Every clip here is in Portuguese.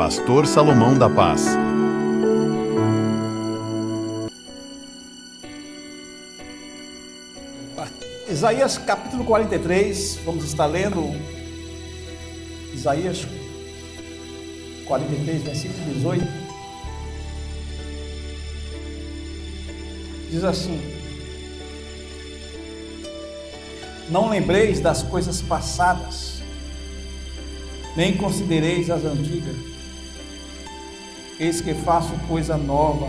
Pastor Salomão da Paz. Isaías capítulo 43, vamos estar lendo Isaías 43, versículo 18. Diz assim: não lembreis das coisas passadas, nem considereis as antigas. Eis que faço coisa nova,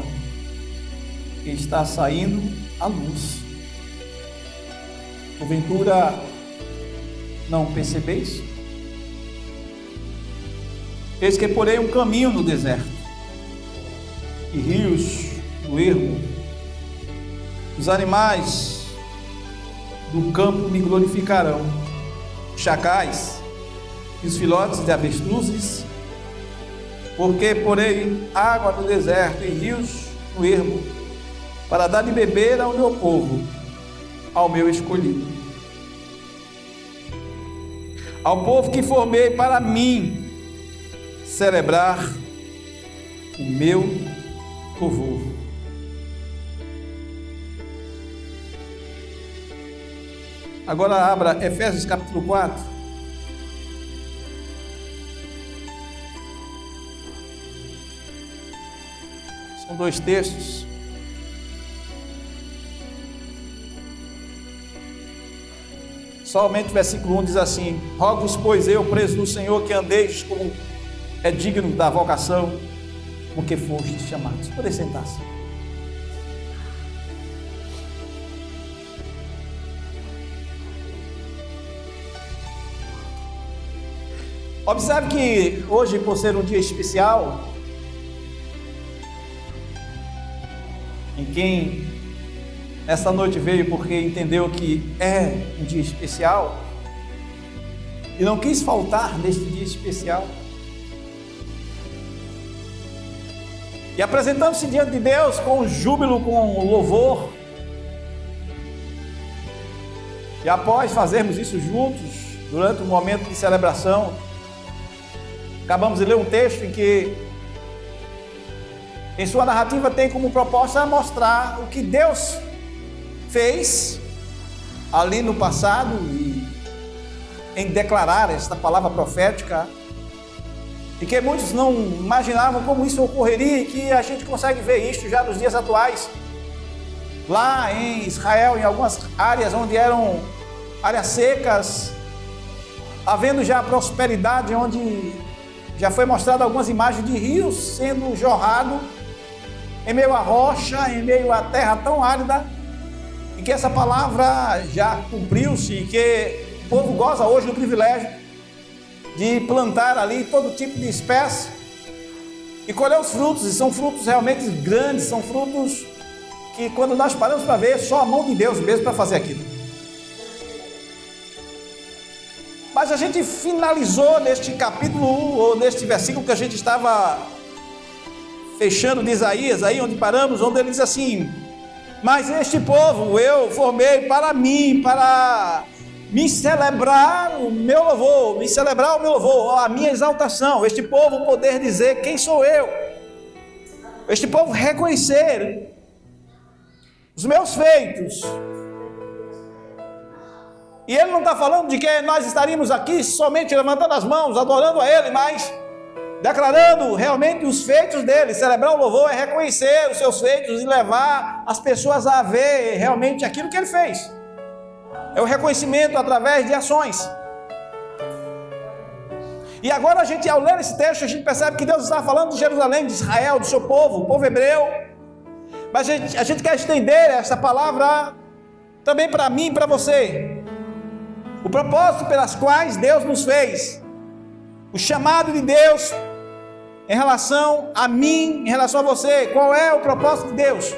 que está saindo à luz. Porventura não percebeis? Eis que porei um caminho no deserto, e rios no ermo. Os animais do campo me glorificarão, chacais e os filhotes de avestruzes, porque porei água no deserto e rios no ermo, para dar de beber ao meu povo, ao meu escolhido, ao povo que formei para mim celebrar o meu louvor. Agora abra Efésios capítulo 4. São dois textos. Somente o versículo 1 diz assim: rogo-vos, pois eu, preso no Senhor, que andeis como é digno da vocação com que fostes chamados. Podem sentar-se. Observe que hoje, por ser um dia especial, em quem esta noite veio porque entendeu que é um dia especial e não quis faltar neste dia especial, e apresentando-se diante de Deus com júbilo, com louvor, e após fazermos isso juntos, durante um momento de celebração, acabamos de ler um texto em que, em sua narrativa, tem como proposta mostrar o que Deus fez ali no passado, e em declarar esta palavra profética, e que muitos não imaginavam como isso ocorreria, e que a gente consegue ver isso já nos dias atuais, lá em Israel, em algumas áreas onde eram áreas secas, havendo já prosperidade, onde já foi mostrado algumas imagens de rios sendo jorrado em meio à rocha, em meio à terra tão árida, e que essa palavra já cumpriu-se, e que o povo goza hoje do privilégio de plantar ali todo tipo de espécie e colher os frutos, e são frutos realmente grandes, são frutos que, quando nós paramos para ver, só a mão de Deus mesmo para fazer aquilo. Mas a gente finalizou neste capítulo, ou neste versículo que a gente estava fechando de Isaías, aí onde paramos, onde ele diz assim: mas este povo eu formei para mim, para me celebrar o meu louvor, me celebrar o meu louvor, a minha exaltação. Este povo poder dizer quem sou eu, este povo reconhecer os meus feitos. E ele não está falando de que nós estaríamos aqui somente levantando as mãos, adorando a ele, mas declarando realmente os feitos dele. Celebrar o louvor é reconhecer os seus feitos e levar as pessoas a ver realmente aquilo que ele fez. É o reconhecimento através de ações. E agora a gente, ao ler esse texto, a gente percebe que Deus está falando de Jerusalém, de Israel, do seu povo, o povo hebreu. Mas a gente quer estender essa palavra também para mim e para você. O propósito pelas quais Deus nos fez, o chamado de Deus em relação a mim, em relação a você. Qual é o propósito de Deus?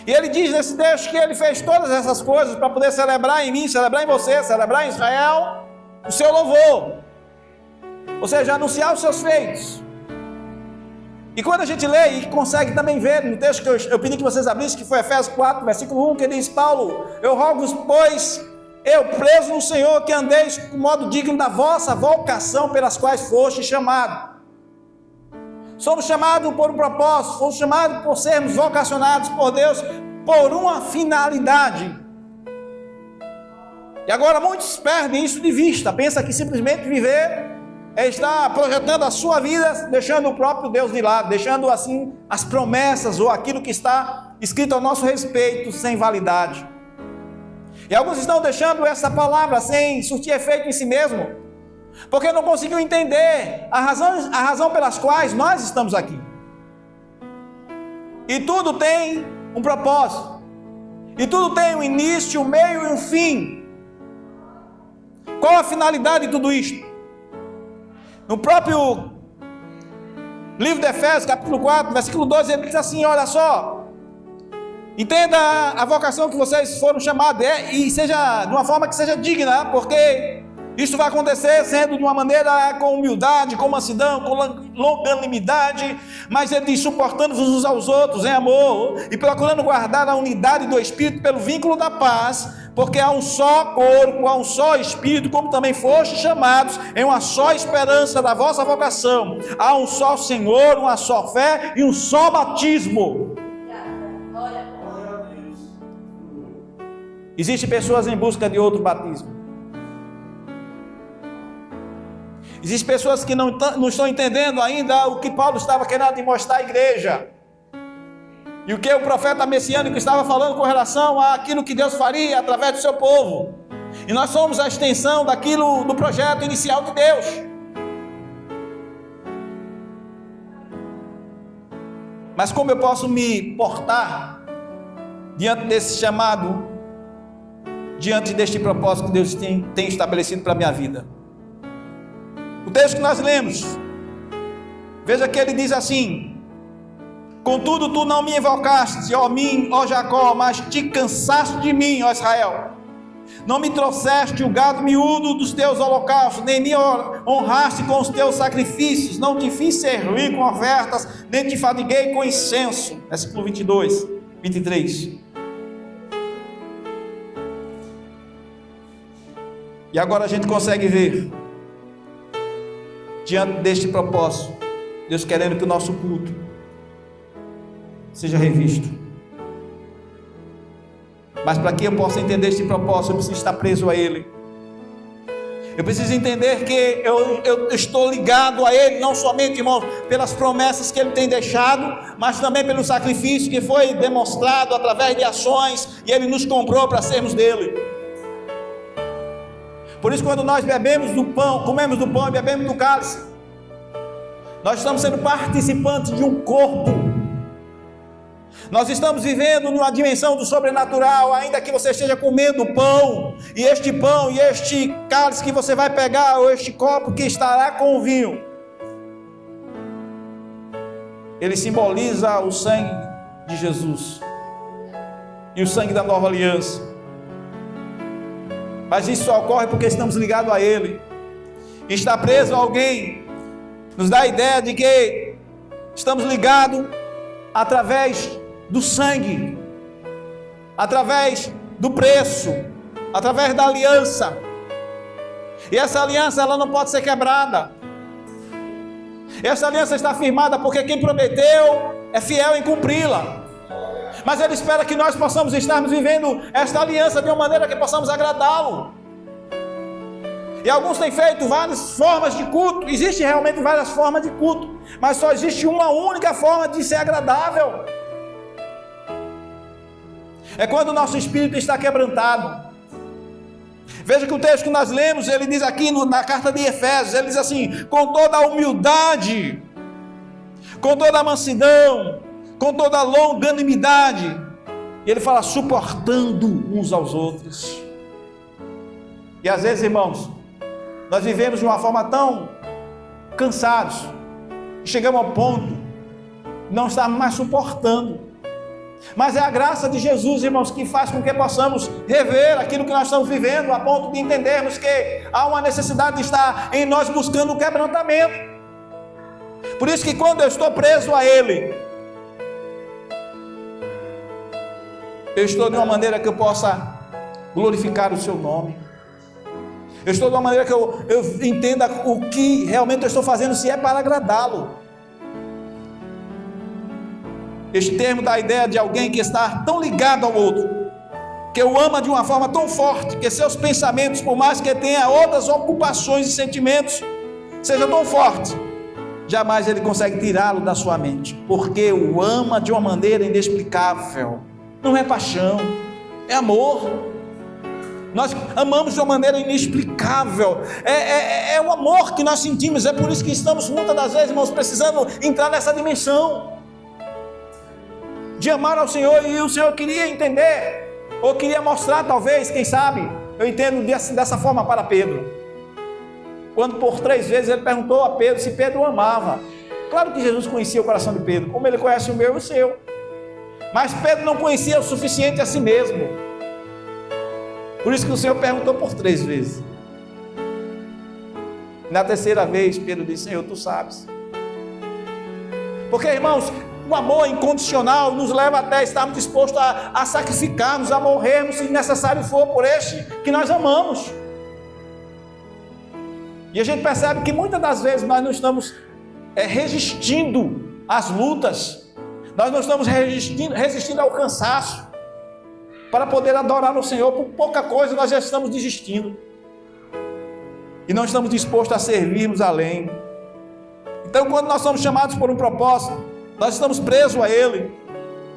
E ele diz nesse texto que ele fez todas essas coisas para poder celebrar em mim, celebrar em você, celebrar em Israel o seu louvor, ou seja, anunciar os seus feitos. E quando a gente lê e consegue também ver no texto que eu pedi que vocês abrissem, que foi Efésios 4, versículo 1, que diz: Paulo, eu rogo-vos, pois, eu preso no Senhor, que andeis com modo digno da vossa vocação pelas quais foste chamado. Somos chamados por um propósito, somos chamados por sermos vocacionados por Deus por uma finalidade. E agora muitos perdem isso de vista, pensam que simplesmente viver é estar projetando a sua vida, deixando o próprio Deus de lado, deixando assim as promessas ou aquilo que está escrito ao nosso respeito sem validade. E alguns estão deixando essa palavra sem surtir efeito em si mesmo, porque não conseguiu entender a razão pelas quais nós estamos aqui. E tudo tem um propósito, e tudo tem um início, um meio e um fim. Qual a finalidade de tudo isto? No próprio livro de Efésios, capítulo 4, versículo 12, ele diz assim: olha só, entenda a vocação que vocês foram chamados, e seja de uma forma que seja digna, porque isso vai acontecer sendo de uma maneira com humildade, com mansidão, com longanimidade, mas ele diz: suportando-vos uns aos outros em amor, e procurando guardar a unidade do Espírito pelo vínculo da paz, porque há um só corpo, há um só Espírito, como também fostes chamados em uma só esperança da vossa vocação. Há um só Senhor, uma só fé e um só batismo. Existem pessoas em busca de outro batismo. Existem pessoas que não estão entendendo ainda o que Paulo estava querendo mostrar à igreja. E o que o profeta messiânico estava falando com relação àquilo que Deus faria através do seu povo. E nós somos a extensão daquilo, do projeto inicial de Deus. Mas como eu posso me portar diante desse chamado, diante deste propósito que Deus tem estabelecido para a minha vida? O texto que nós lemos, veja que ele diz assim: contudo tu não me invocaste, ó mim, ó Jacó, mas te cansaste de mim, ó Israel. Não me trouxeste o gado miúdo dos teus holocaustos, nem me honraste com os teus sacrifícios, não te fiz servir com ofertas, nem te fatiguei com incenso. Versículo 22, 23. E agora a gente consegue ver, diante deste propósito, Deus querendo que o nosso culto seja revisto. Mas para que eu possa entender este propósito, eu preciso estar preso a Ele. Eu preciso entender que eu estou ligado a Ele, não somente, irmãos, pelas promessas que Ele tem deixado, mas também pelo sacrifício que foi demonstrado através de ações, e Ele nos comprou para sermos dele. Por isso, quando nós bebemos do pão, comemos do pão e bebemos do cálice, nós estamos sendo participantes de um corpo. Nós estamos vivendo numa dimensão do sobrenatural, ainda que você esteja comendo pão, e este cálice que você vai pegar, ou este copo que estará com o vinho, ele simboliza o sangue de Jesus, e o sangue da nova aliança. Mas isso só ocorre porque estamos ligados a Ele. E estar preso a alguém nos dá a ideia de que estamos ligados através do sangue, através do preço, através da aliança. E essa aliança, ela não pode ser quebrada. Essa aliança está firmada porque quem prometeu é fiel em cumpri-la. Mas Ele espera que nós possamos estarmos vivendo esta aliança de uma maneira que possamos agradá-lo. E alguns têm feito várias formas de culto. Existem realmente várias formas de culto, mas só existe uma única forma de ser agradável. É quando o nosso espírito está quebrantado. Veja que o texto que nós lemos, ele diz aqui na carta de Efésios, ele diz assim: com toda a humildade, com toda a mansidão, com toda a longanimidade. E ele fala suportando uns aos outros. E às vezes, irmãos, nós vivemos de uma forma tão cansados, que chegamos ao ponto de não estarmos mais suportando. Mas é a graça de Jesus, irmãos, que faz com que possamos rever aquilo que nós estamos vivendo, a ponto de entendermos que há uma necessidade de estar em nós buscando o quebrantamento. Por isso que quando eu estou preso a Ele, eu estou de uma maneira que eu possa glorificar o seu nome. Eu estou de uma maneira que eu entenda o que realmente eu estou fazendo, se é para agradá-lo. Este termo dá a ideia de alguém que está tão ligado ao outro, que o ama de uma forma tão forte, que seus pensamentos, por mais que tenha outras ocupações e sentimentos, seja tão forte, jamais ele consegue tirá-lo da sua mente, porque o ama de uma maneira inexplicável. Não é paixão, é amor. Nós amamos de uma maneira inexplicável, é o amor que nós sentimos. É por isso que estamos muitas das vezes, irmãos, precisando entrar nessa dimensão de amar ao Senhor. E o Senhor queria entender, ou queria mostrar, talvez, quem sabe, eu entendo dessa forma para Pedro, quando por 3 vezes ele perguntou a Pedro se Pedro o amava. Claro que Jesus conhecia o coração de Pedro, como ele conhece o meu e o seu, mas Pedro não conhecia o suficiente a si mesmo. Por isso que o Senhor perguntou por 3 vezes. Na 3ª vez, Pedro disse: Senhor, tu sabes. Porque, irmãos, o amor incondicional nos leva até estarmos dispostos a sacrificarmos, a morrermos, se necessário for, por este que nós amamos. E a gente percebe que muitas das vezes nós não estamos resistindo às lutas, nós não estamos resistindo ao cansaço, para poder adorar o Senhor. Por pouca coisa nós já estamos desistindo, e não estamos dispostos a servirmos além. Então, quando nós somos chamados por um propósito, nós estamos presos a Ele,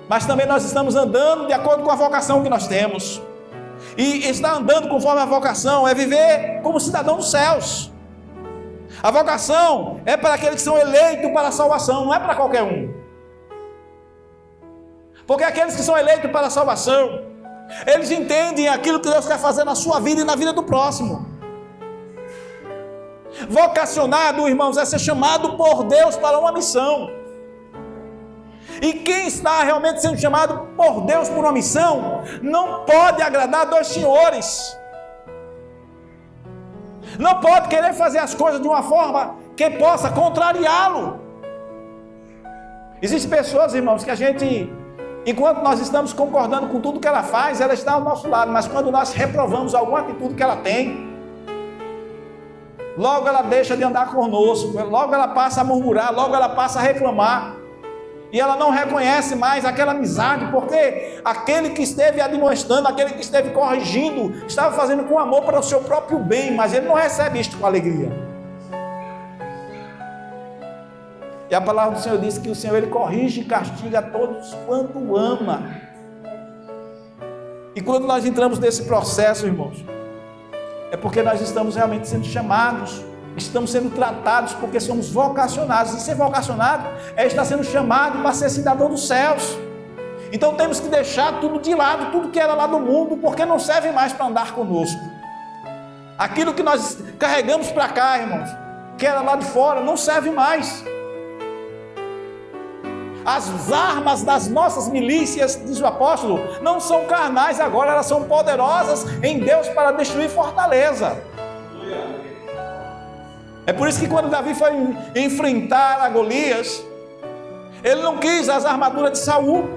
mas também nós estamos andando de acordo com a vocação que nós temos. E estar andando conforme a vocação é viver como cidadão dos céus. A vocação é para aqueles que são eleitos para a salvação, não é para qualquer um. Porque aqueles que são eleitos para a salvação, eles entendem aquilo que Deus quer fazer na sua vida e na vida do próximo. Vocacionado, irmãos, é ser chamado por Deus para uma missão. E quem está realmente sendo chamado por Deus por uma missão, não pode agradar 2 senhores. Não pode querer fazer as coisas de uma forma que possa contrariá-lo. Existem pessoas, irmãos, que a gente, enquanto nós estamos concordando com tudo que ela faz, ela está ao nosso lado, mas quando nós reprovamos alguma atitude que ela tem, logo ela deixa de andar conosco, logo ela passa a murmurar, logo ela passa a reclamar, e ela não reconhece mais aquela amizade, porque aquele que esteve admoestando, aquele que esteve corrigindo, estava fazendo com amor para o seu próprio bem, mas ele não recebe isto com alegria. E a palavra do Senhor diz que o Senhor, Ele corrige e castiga a todos quanto ama. E quando nós entramos nesse processo, irmãos, é porque nós estamos realmente sendo chamados, estamos sendo tratados, porque somos vocacionados. E ser vocacionado é estar sendo chamado para ser cidadão dos céus. Então temos que deixar tudo de lado, tudo que era lá do mundo, porque não serve mais para andar conosco. Aquilo que nós carregamos para cá, irmãos, que era lá de fora, não serve mais. As armas das nossas milícias, diz o apóstolo, não são carnais agora, elas são poderosas em Deus para destruir fortaleza. É por isso que quando Davi foi enfrentar a Golias, ele não quis as armaduras de Saul.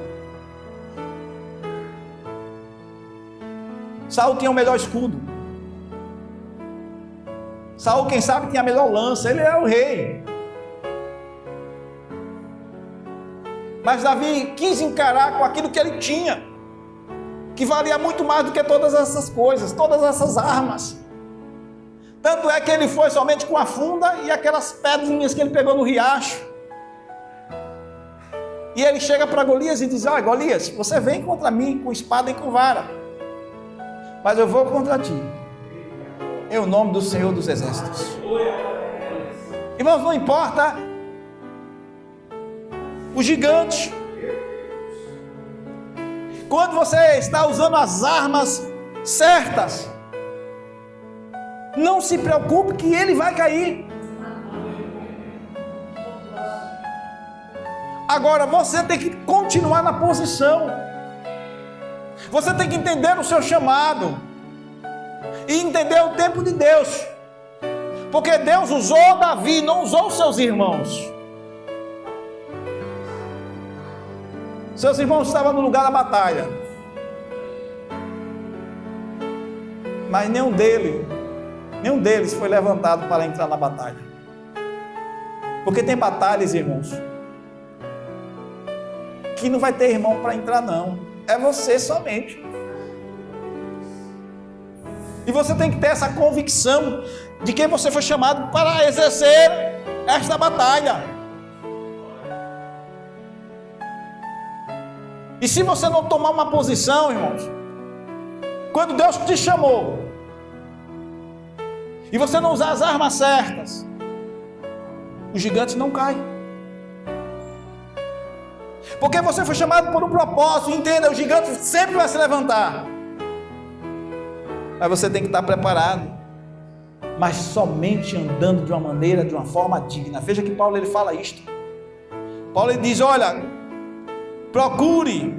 Saul tinha o melhor escudo. Saul, quem sabe, tinha a melhor lança, ele era o rei. Mas Davi quis encarar com aquilo que ele tinha, que valia muito mais do que todas essas coisas, todas essas armas. Tanto é que ele foi somente com a funda e aquelas pedrinhas que ele pegou no riacho. E ele chega para Golias e diz: olha, Golias, você vem contra mim com espada e com vara, mas eu vou contra ti em o nome do Senhor dos Exércitos. Irmãos, não importa o gigante, quando você está usando as armas certas, não se preocupe que ele vai cair. Agora você tem que continuar na posição, você tem que entender o seu chamado e entender o tempo de Deus, porque Deus usou Davi, não usou seus irmãos. Seus irmãos estavam no lugar da batalha, mas nenhum deles foi levantado para entrar na batalha. Porque tem batalhas, irmãos, aqui não vai ter irmão para entrar não, é você somente. E você tem que ter essa convicção de que você foi chamado para exercer esta batalha. E se você não tomar uma posição, irmãos, quando Deus te chamou, e você não usar as armas certas, os gigantes não caem. Porque você foi chamado por um propósito, entenda, o gigante sempre vai se levantar. Mas você tem que estar preparado, mas somente andando de uma maneira, de uma forma digna. Veja que Paulo ele fala isto. Paulo ele diz, olha, procure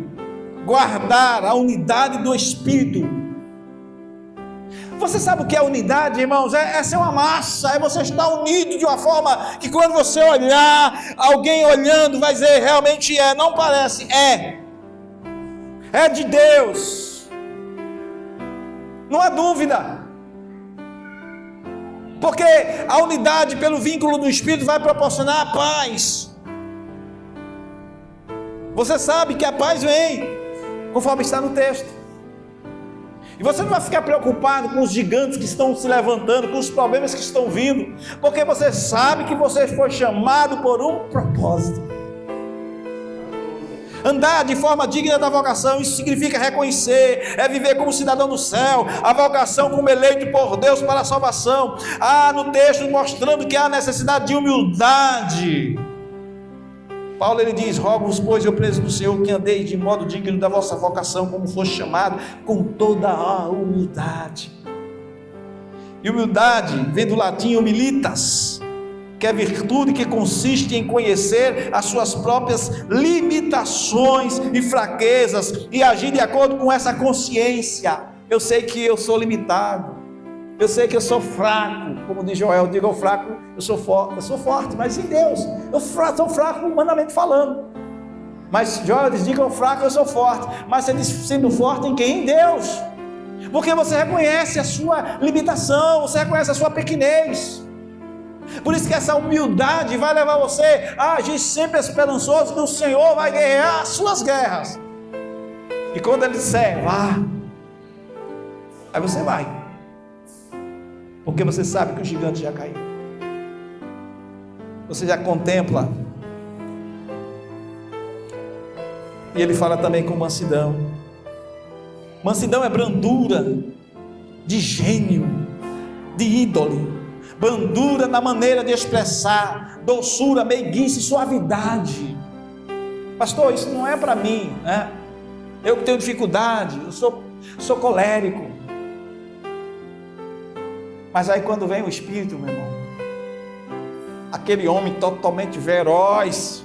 guardar a unidade do Espírito. Você sabe o que é unidade, irmãos? É ser uma massa, é você estar unido de uma forma que quando você olhar, alguém olhando vai dizer, realmente é, não parece, é de Deus. Não há dúvida, porque a unidade pelo vínculo do Espírito vai proporcionar a paz. Você sabe que a paz vem, conforme está no texto, e você não vai ficar preocupado com os gigantes que estão se levantando, com os problemas que estão vindo, porque você sabe que você foi chamado por um propósito. Andar de forma digna da vocação, isso significa reconhecer, é viver como cidadão do céu, a vocação como eleito por Deus para a salvação. No texto mostrando que há necessidade de humildade. Paulo ele diz, rogo-vos, pois eu preso do Senhor, que andeis de modo digno da vossa vocação, como foste chamado, com toda a humildade. E humildade vem do latim humilitas, que é virtude que consiste em conhecer as suas próprias limitações e fraquezas e agir de acordo com essa consciência. Eu sei que eu sou limitado, eu sei que eu sou fraco, como diz Joel, diga ao fraco, eu sou forte, mas em Deus, eu sou fraco humanamente falando, mas Joel diz, diga ao fraco, eu sou forte, mas você diz, sendo forte em quem? Em Deus, porque você reconhece a sua limitação, você reconhece a sua pequenez. Por isso que essa humildade vai levar você a agir sempre esperançoso que o Senhor vai guerrear as suas guerras. E quando Ele disser, vá, aí você vai, porque você sabe que o gigante já caiu. Você já contempla. E Ele fala também com mansidão. Mansidão é brandura de gênio, de ídole. Brandura na maneira de expressar, doçura, meiguice, suavidade. Pastor, isso não é para mim, né? Eu que tenho dificuldade, eu sou colérico. Mas aí quando vem o Espírito, meu irmão, aquele homem totalmente feroz,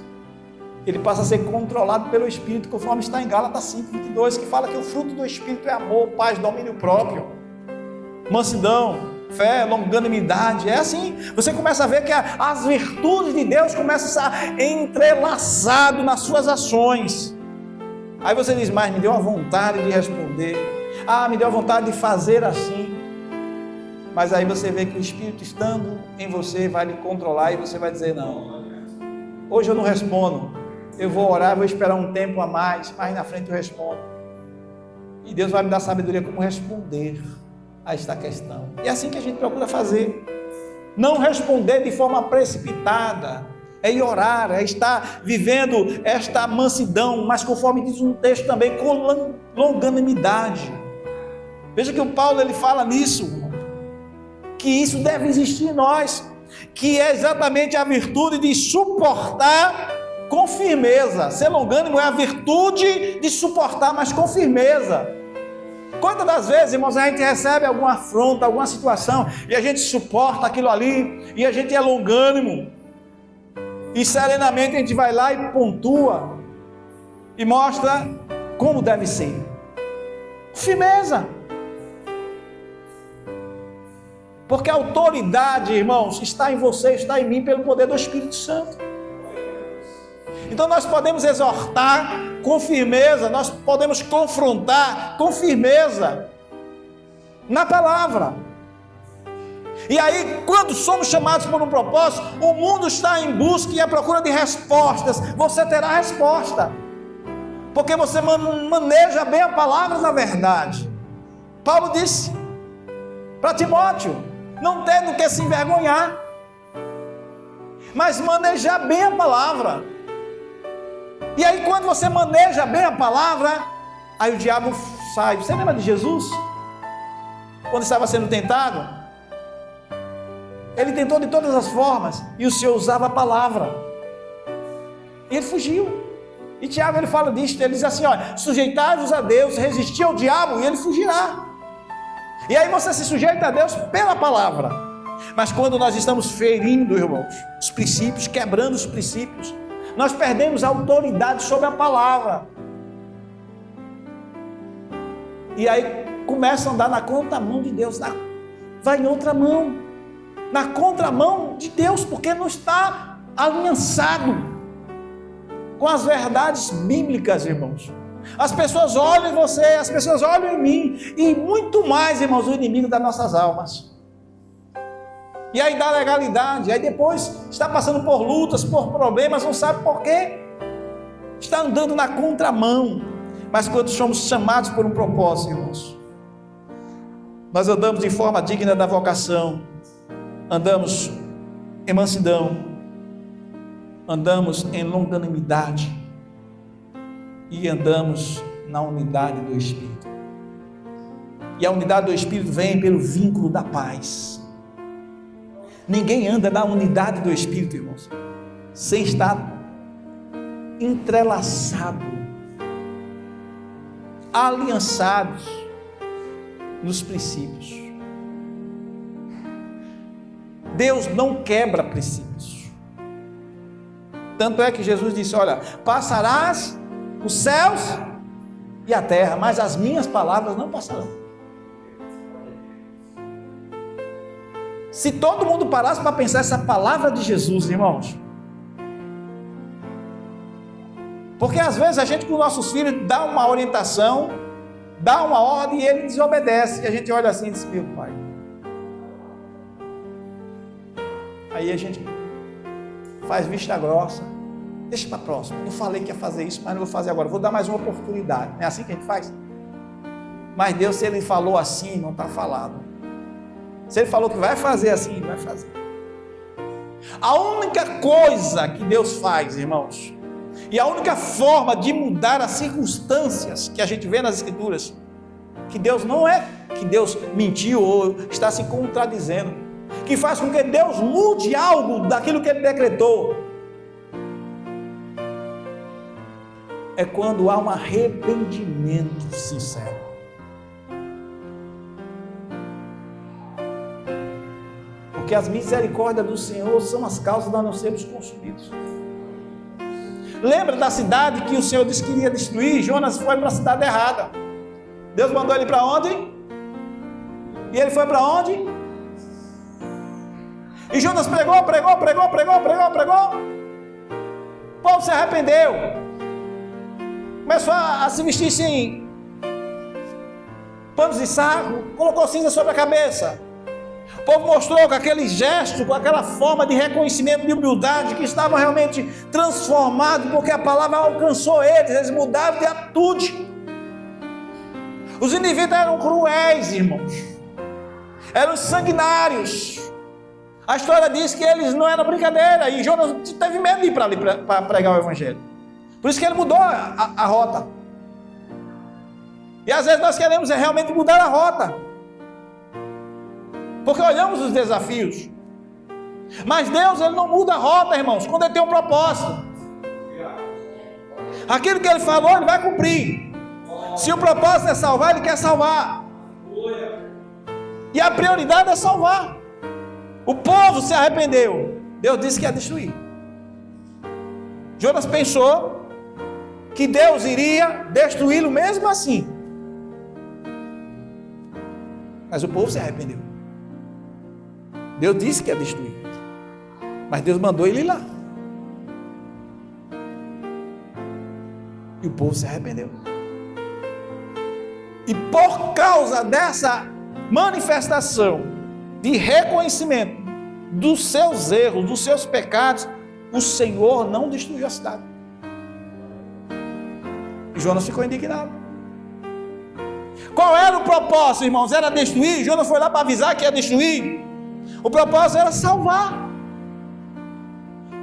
ele passa a ser controlado pelo Espírito, conforme está em Gálatas 5:22, que fala que o fruto do Espírito é amor, paz, domínio próprio, mansidão, fé, longanimidade. É assim, você começa a ver que as virtudes de Deus começam a estar entrelaçado nas suas ações. Aí você diz, mas me deu a vontade de responder, me deu a vontade de fazer assim. Mas aí você vê que o Espírito estando em você vai lhe controlar e você vai dizer, não, hoje eu não respondo, eu vou orar, vou esperar um tempo a mais na frente eu respondo. E Deus vai me dar sabedoria como responder a esta questão. E é assim que a gente procura fazer. Não responder de forma precipitada, é ir orar, é estar vivendo esta mansidão, mas conforme diz um texto também, com longanimidade. Veja que o Paulo ele fala nisso, que isso deve existir em nós, que é exatamente a virtude de suportar com firmeza. Ser longânimo é a virtude de suportar, mas com firmeza. Quantas das vezes, irmãos, a gente recebe alguma afronta, alguma situação, e a gente suporta aquilo ali, e a gente é longânimo, e serenamente a gente vai lá e pontua, e mostra como deve ser. Firmeza. Porque a autoridade, irmãos, está em você, está em mim, pelo poder do Espírito Santo. Então nós podemos exortar com firmeza, nós podemos confrontar com firmeza na palavra. E aí, quando somos chamados por um propósito, o mundo está em busca e à procura de respostas. Você terá resposta. porque você maneja bem a palavra da verdade. Paulo disse para Timóteo: não tem do que se envergonhar, mas manejar bem a palavra. E aí, quando você maneja bem a palavra, aí o diabo sai. Você lembra de Jesus? Quando estava sendo tentado, ele tentou de todas as formas, e o Senhor usava a palavra, e ele fugiu. E Tiago, ele fala disso, ele diz assim: olha, sujeitai-vos a Deus, resistir ao diabo, e ele fugirá. E aí você se sujeita a Deus pela palavra. Mas quando nós estamos ferindo, irmãos, os princípios, quebrando os princípios, nós perdemos a autoridade sobre a palavra. E aí começa a andar na contramão de Deus, vai em outra mão, na contramão de Deus, porque não está aliançado com as verdades bíblicas, irmãos. As pessoas olham em você, as pessoas olham em mim, e muito mais, irmãos, o inimigo das nossas almas. E aí dá legalidade, aí depois está passando por lutas, por problemas, não sabe por quê. Está andando na contramão. Mas quando somos chamados por um propósito, irmãos, nós andamos de forma digna da vocação, andamos em mansidão, andamos em longanimidade e andamos na unidade do Espírito. E a unidade do Espírito vem pelo vínculo da paz. Ninguém anda na unidade do Espírito, irmãos, sem estar entrelaçado, aliançados nos princípios. Deus não quebra princípios. Tanto é que Jesus disse: olha, passarás os céus e a terra, mas as minhas palavras não passarão. Se todo mundo parasse para pensar essa palavra de Jesus, irmãos, porque às vezes a gente com nossos filhos dá uma orientação, dá uma ordem e ele desobedece, e a gente olha assim e diz: meu pai. Aí a gente faz vista grossa, deixa para a próxima. Eu falei que ia fazer isso, mas não vou fazer agora, vou dar mais uma oportunidade. Não é assim que a gente faz? Mas Deus, se Ele falou assim, não está falado. Se Ele falou que vai fazer assim, Ele vai fazer. A única coisa que Deus faz, irmãos, e a única forma de mudar as circunstâncias que a gente vê nas Escrituras, que Deus não é que Deus mentiu ou está se contradizendo, que faz com que Deus mude algo daquilo que Ele decretou, é quando há um arrependimento sincero. Porque as misericórdias do Senhor são as causas de nós não sermos consumidos. Lembra da cidade que o Senhor disse que iria destruir? Jonas foi para a cidade errada. Deus mandou ele para onde? E ele foi para onde? E Jonas pregou. O povo se arrependeu. Começou a se vestir assim, panos de saco, colocou cinza sobre a cabeça. O povo mostrou com aquele gesto, com aquela forma de reconhecimento, de humildade, que estavam realmente transformados, porque a palavra alcançou eles mudaram de atitude. Os indivíduos eram cruéis, irmãos, eram sanguinários. A história diz que eles não eram brincadeira, e Jonas teve medo de ir para ali para pregar o Evangelho. Por isso que ele mudou a rota. E às vezes nós queremos realmente mudar a rota, porque olhamos os desafios. Mas Deus, Ele não muda a rota, irmãos, quando Ele tem um propósito. Aquilo que Ele falou, Ele vai cumprir. Se o propósito é salvar, Ele quer salvar. E a prioridade é salvar. O povo se arrependeu, Deus disse que ia destruir. Jonas pensou que Deus iria destruí-lo mesmo assim. Mas o povo se arrependeu. Deus disse que ia destruir, mas Deus mandou ele ir lá. E o povo se arrependeu. E por causa dessa manifestação de reconhecimento dos seus erros, dos seus pecados, o Senhor não destruiu a cidade. E Jonas ficou indignado. Qual era o propósito, irmãos? Era destruir? Jonas foi lá para avisar que ia destruir? O propósito era salvar.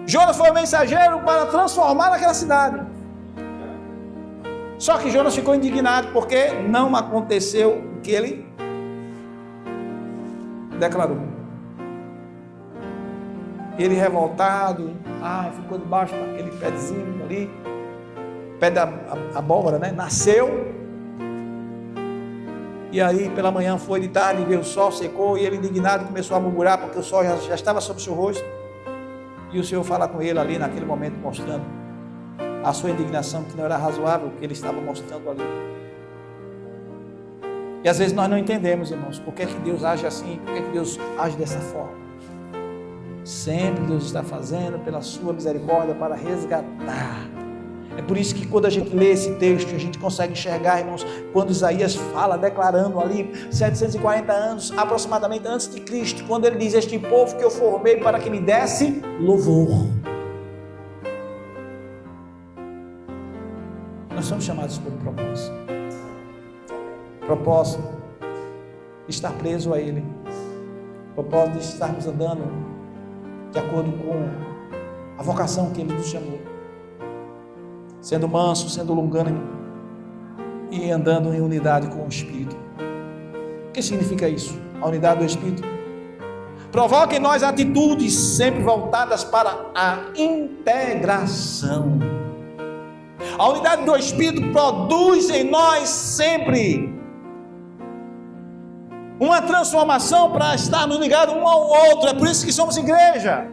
Jonas foi o mensageiro para transformar aquela cidade. Só que Jonas ficou indignado porque não aconteceu o que ele declarou. Ele revoltado, ficou debaixo daquele pezinho ali, pé da abóbora, né? Nasceu. E aí pela manhã foi de tarde, veio o sol, secou, e ele indignado começou a murmurar porque o sol já estava sobre o seu rosto. E o Senhor fala com ele ali naquele momento, mostrando a sua indignação, que não era razoável o que ele estava mostrando ali. E às vezes nós não entendemos, irmãos, por que Deus age assim, por que Deus age dessa forma. Sempre Deus está fazendo pela sua misericórdia para resgatar. É por isso que quando a gente lê esse texto, a gente consegue enxergar, irmãos, quando Isaías fala, declarando ali, 740 anos, aproximadamente antes de Cristo, quando ele diz, este povo que eu formei para que me desse louvor. Nós somos chamados por um propósito. Propósito de estar preso a Ele. Propósito de estarmos andando de acordo com a vocação que Ele nos chamou. Sendo manso, sendo longânimo e andando em unidade com o Espírito. O que significa isso? A unidade do Espírito. Provoca em nós atitudes sempre voltadas para a integração. A unidade do Espírito produz em nós sempre uma transformação para estarmos ligados um ao outro. É por isso que somos igreja.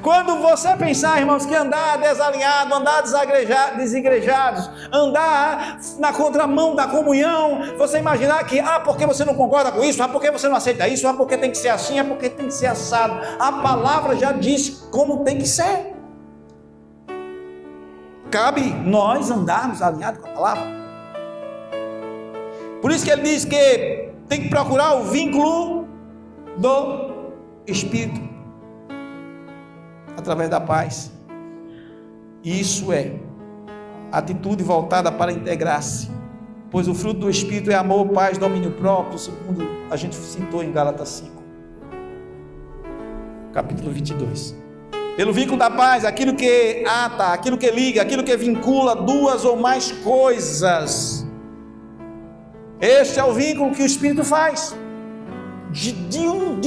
Quando você pensar, irmãos, que andar desalinhado, andar desigrejados, andar na contramão da comunhão, você imaginar que, porque você não concorda com isso, porque você não aceita isso, porque tem que ser assim, porque tem que ser assado. A palavra já diz como tem que ser. Cabe nós andarmos alinhados com a palavra. Por isso que ele diz que tem que procurar o vínculo do Espírito através da paz. Isso é atitude voltada para integrar-se, pois o fruto do Espírito é amor, paz, domínio próprio, segundo a gente citou em Gálatas 5, capítulo 22. Pelo vínculo da paz, aquilo que ata, aquilo que liga, aquilo que vincula duas ou mais coisas. Este é o vínculo que o Espírito faz. De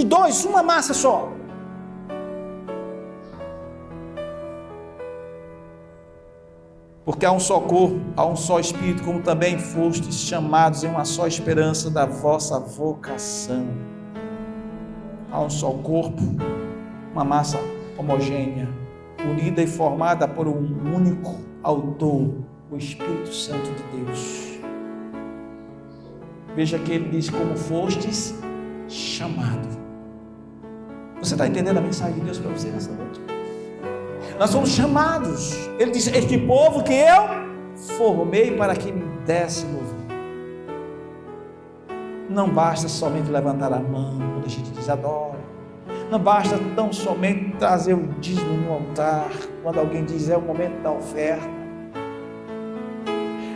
dois, uma massa só. Porque há um só corpo, há um só Espírito, como também fostes chamados em uma só esperança da vossa vocação. Há um só corpo, uma massa homogênea, unida e formada por um único autor, o Espírito Santo de Deus. Veja que ele diz como fostes chamado. Você está entendendo a mensagem de Deus para você nessa noite? Nós somos chamados. Ele diz, este povo que eu formei para que me desse louvor. Não basta somente levantar a mão quando a gente diz adoro. Não basta tão somente trazer o dízimo no altar, quando alguém diz é o momento da oferta.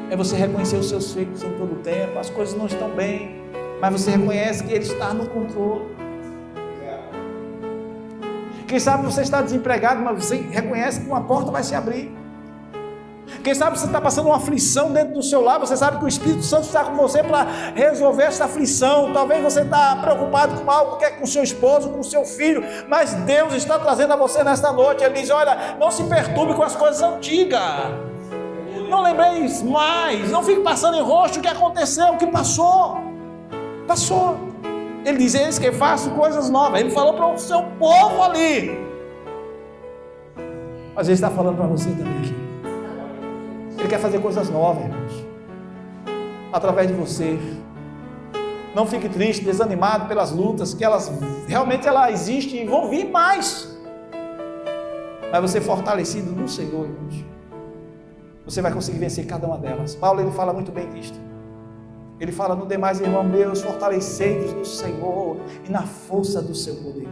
É você reconhecer os seus feitos em todo o tempo. As coisas não estão bem, mas você reconhece que Ele está no controle. Quem sabe você está desempregado, mas você reconhece que uma porta vai se abrir. Quem sabe você está passando uma aflição dentro do seu lar, você sabe que o Espírito Santo está com você para resolver essa aflição. Talvez você está preocupado com algo que é com o seu esposo, com o seu filho, mas Deus está trazendo a você nesta noite. Ele diz, olha, não se perturbe com as coisas antigas. Não lembreis mais, não fique passando em rosto o que aconteceu, o que passou. Passou. Ele diz, eis que faço coisas novas. Ele falou para o seu povo ali. Mas Ele está falando para você também aqui. Ele quer fazer coisas novas, irmãos, através de você. Não fique triste, desanimado pelas lutas, que elas realmente existem e vão vir mais. Mas você fortalecido no Senhor, irmãos, você vai conseguir vencer cada uma delas. Paulo, ele fala muito bem disto. Ele fala, no demais, irmão meus, fortalecei-vos no Senhor e na força do seu poder.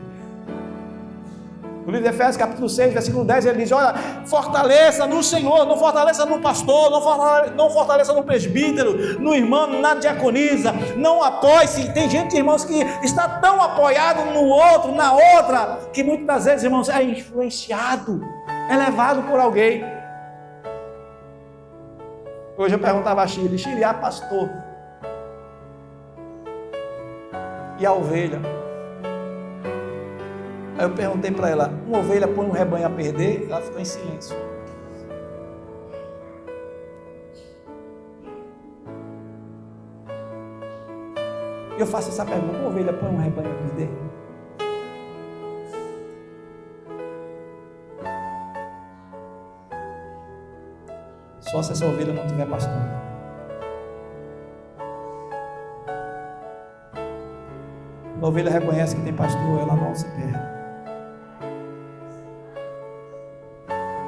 No livro de Efésios, capítulo 6, versículo 10, ele diz: olha, fortaleça no Senhor, não fortaleça no pastor, não fortaleça no presbítero, no irmão, na diaconisa, não apoie-se. Tem gente, irmãos, que está tão apoiado no outro, na outra, que muitas das vezes, irmãos, é influenciado, é levado por alguém. Hoje eu perguntava a Shirley: pastor, e a ovelha? Aí eu perguntei para ela: uma ovelha põe um rebanho a perder? Ela ficou em silêncio. E eu faço essa pergunta: uma ovelha põe um rebanho a perder? Só se essa ovelha não tiver pastor. A ovelha reconhece que tem pastor, ela não se perde.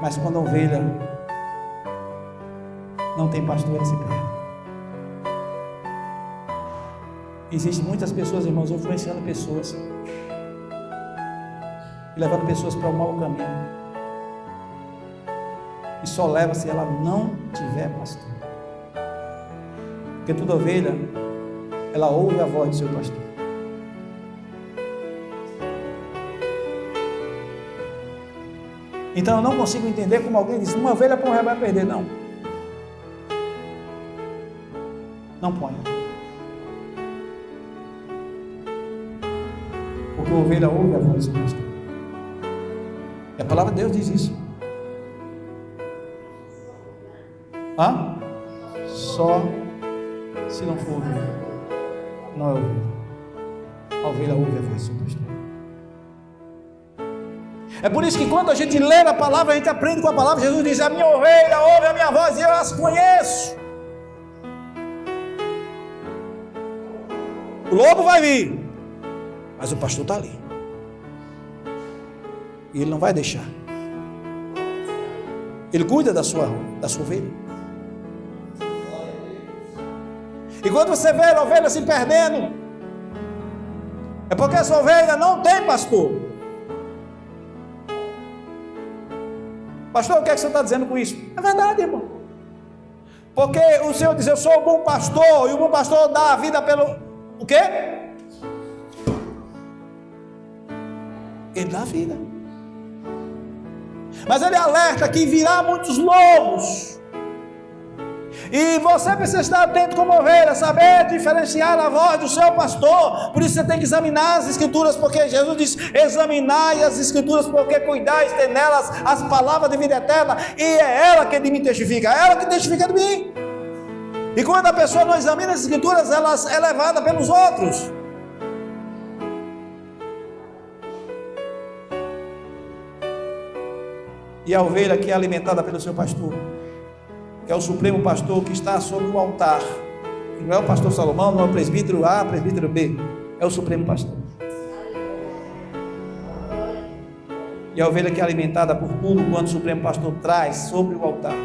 Mas quando a ovelha não tem pastor, ela se perde. Existem muitas pessoas, irmãos, influenciando pessoas e levando pessoas para o mau caminho. E só leva se ela não tiver pastor. Porque toda ovelha, ela ouve a voz do seu pastor. Então eu não consigo entender como alguém diz: uma ovelha põe um rebanho a perder. Não. Não põe. Porque a ovelha ouve a voz do seu pastor. E a palavra de Deus diz isso. Só se não for ovelha. Não é ovelha. A ovelha ouve a voz do seu pastor. É por isso que quando a gente lê a palavra, a gente aprende com a palavra. Jesus diz: a minha ovelha ouve a minha voz e eu as conheço. O lobo vai vir, mas o pastor está ali. E ele não vai deixar. Ele cuida da sua ovelha. E quando você vê a ovelha se perdendo, é porque essa ovelha não tem pastor. Pastor, o que é que você está dizendo com isso? É verdade, irmão. Porque o Senhor diz: eu sou o bom pastor, e o bom pastor dá a vida pelo... O quê? Ele dá a vida. Mas ele alerta que virá muitos lobos. E você precisa estar atento como ovelha, saber diferenciar a voz do seu pastor. Por isso você tem que examinar as escrituras, porque Jesus diz: examinai as escrituras, porque cuidais de nelas as palavras de vida eterna, e é ela que de mim testifica, é ela que testifica de mim. E quando a pessoa não examina as escrituras, ela é levada pelos outros. E a ovelha que é alimentada pelo seu pastor, que é o supremo pastor que está sobre o altar, não é o pastor Salomão, não é o presbítero A, presbítero B, é o supremo pastor. E a ovelha que é alimentada por tudo quanto o supremo pastor traz sobre o altar,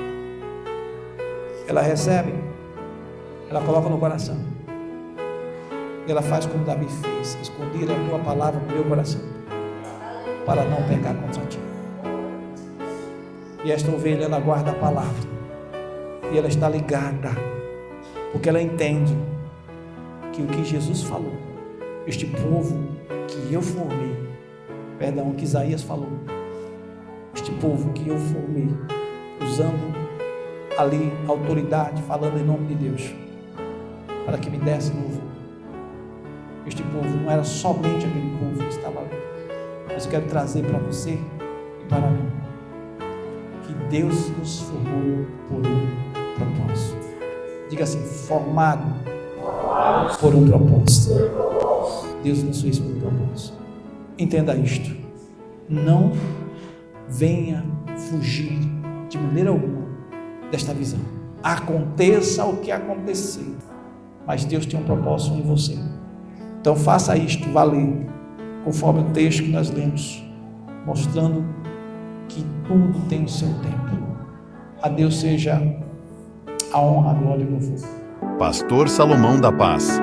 ela recebe, ela coloca no coração, e ela faz como Davi fez: esconder a tua palavra no meu coração, para não pecar contra ti. E esta ovelha, ela guarda a palavra, e ela está ligada, porque ela entende que o que Jesus falou, este povo que eu formei, o que Isaías falou, este povo que eu formei, usando ali a autoridade, falando em nome de Deus, para que me desse novo. Este povo não era somente aquele povo que estava ali, mas eu quero trazer para você e para mim, que Deus nos formou por um propósito. Diga assim: formado por um propósito. Deus nos fez por um propósito. Entenda isto. Não venha fugir de maneira alguma desta visão. Aconteça o que acontecer, mas Deus tem um propósito em você. Então faça isto valer, conforme o texto que nós lemos, mostrando que tudo tem o seu tempo. A Deus seja a honra, a glória e o louvor. Pastor Salomão da Paz.